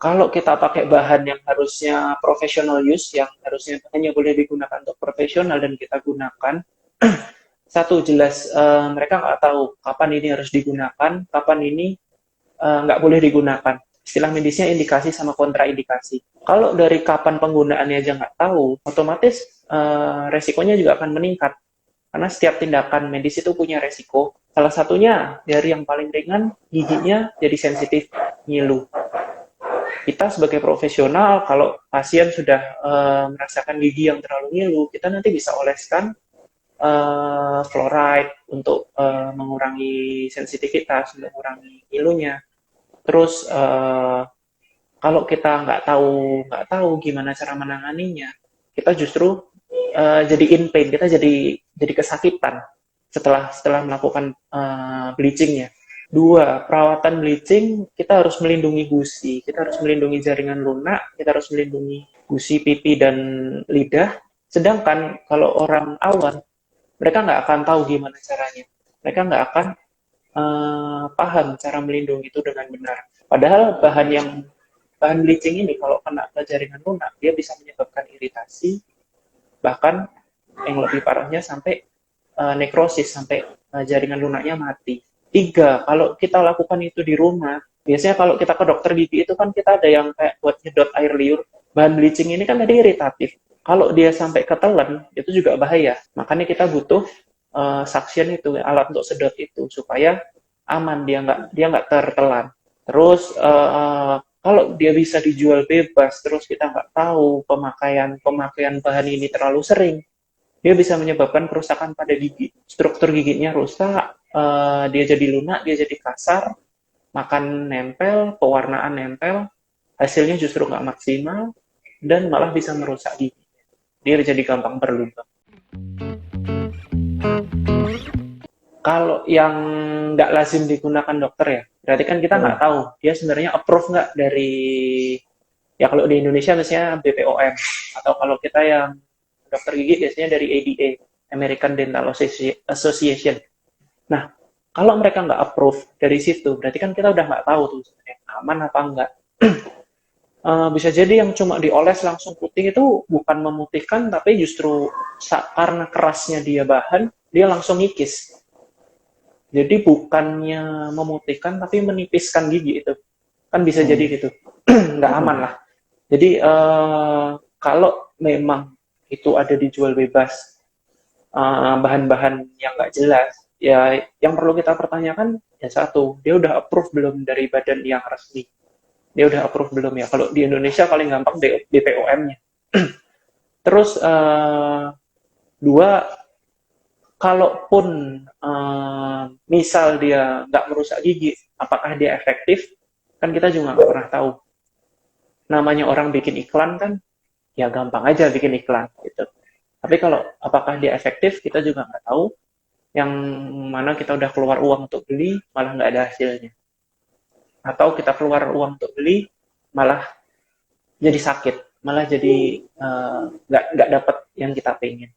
Kalau kita pakai bahan yang harusnya professional use, yang harusnya hanya boleh digunakan untuk profesional dan kita gunakan, satu jelas mereka nggak tahu kapan ini harus digunakan, kapan ini nggak boleh digunakan. Istilah medisnya indikasi sama kontraindikasi. Kalau dari kapan penggunaannya aja nggak tahu, otomatis resikonya juga akan meningkat. Karena setiap tindakan medis itu punya resiko. Salah satunya dari yang paling ringan, giginya jadi sensitif, ngilu. Kita sebagai profesional, kalau pasien sudah merasakan gigi yang terlalu ngilu, kita nanti bisa oleskan fluoride untuk mengurangi sensitivitas, mengurangi ngilunya. Terus kalau kita nggak tahu gimana cara menanganinya, kita justru jadi in pain, kita jadi kesakitan setelah melakukan bleachingnya. Dua, perawatan bleaching, kita harus melindungi gusi, kita harus melindungi jaringan lunak, kita harus melindungi gusi, pipi, dan lidah. Sedangkan kalau orang awam, mereka nggak akan tahu gimana caranya. Mereka nggak akan paham cara melindungi itu dengan benar. Padahal bahan bleaching ini kalau kena ke jaringan lunak, dia bisa menyebabkan iritasi, bahkan yang lebih parahnya sampai nekrosis, sampai jaringan lunaknya mati. Tiga, kalau kita lakukan itu di rumah, biasanya kalau kita ke dokter gigi itu kan kita ada yang kayak buat nyedot air liur. Bahan bleaching ini kan tadi iritatif. Kalau dia sampai ketelan, itu juga bahaya. Makanya kita butuh suction itu, alat untuk sedot itu, supaya aman, dia nggak tertelan. Terus kalau dia bisa dijual bebas, terus kita nggak tahu pemakaian bahan ini terlalu sering, dia bisa menyebabkan kerusakan pada gigi. Struktur giginya rusak, dia jadi lunak, dia jadi kasar, makan nempel, pewarnaan nempel, hasilnya justru nggak maksimal, dan malah bisa merusak gigi. Dia jadi gampang berlubang. Kalau yang nggak lazim digunakan dokter ya, berarti kan kita nggak tahu dia sebenarnya approve nggak dari, ya kalau di Indonesia misalnya BPOM, atau kalau kita yang dokter gigi biasanya dari ADA, American Dental Association. Nah, kalau mereka nggak approve dari situ, berarti kan kita udah nggak tahu tuh sebenarnya aman apa enggak. Bisa jadi yang cuma dioles langsung putih itu bukan memutihkan, tapi justru karena kerasnya dia bahan, dia langsung ngikis. Jadi bukannya memutihkan, tapi menipiskan gigi itu. Kan bisa jadi gitu. Nggak aman lah. Jadi kalau memang itu ada dijual bebas, bahan-bahan yang nggak jelas, ya yang perlu kita pertanyakan, ya satu, dia udah approve belum dari badan yang resmi? Dia udah approve belum ya? Kalau di Indonesia paling gampang BPOM-nya. Terus dua, kalaupun misal dia nggak merusak gigi, apakah dia efektif? Kan kita juga nggak pernah tahu. Namanya orang bikin iklan kan, ya gampang aja bikin iklan gitu. Tapi kalau apakah dia efektif, kita juga nggak tahu. Yang mana kita udah keluar uang untuk beli, malah nggak ada hasilnya. Atau kita keluar uang untuk beli, malah jadi sakit, malah jadi nggak dapat yang kita pengen.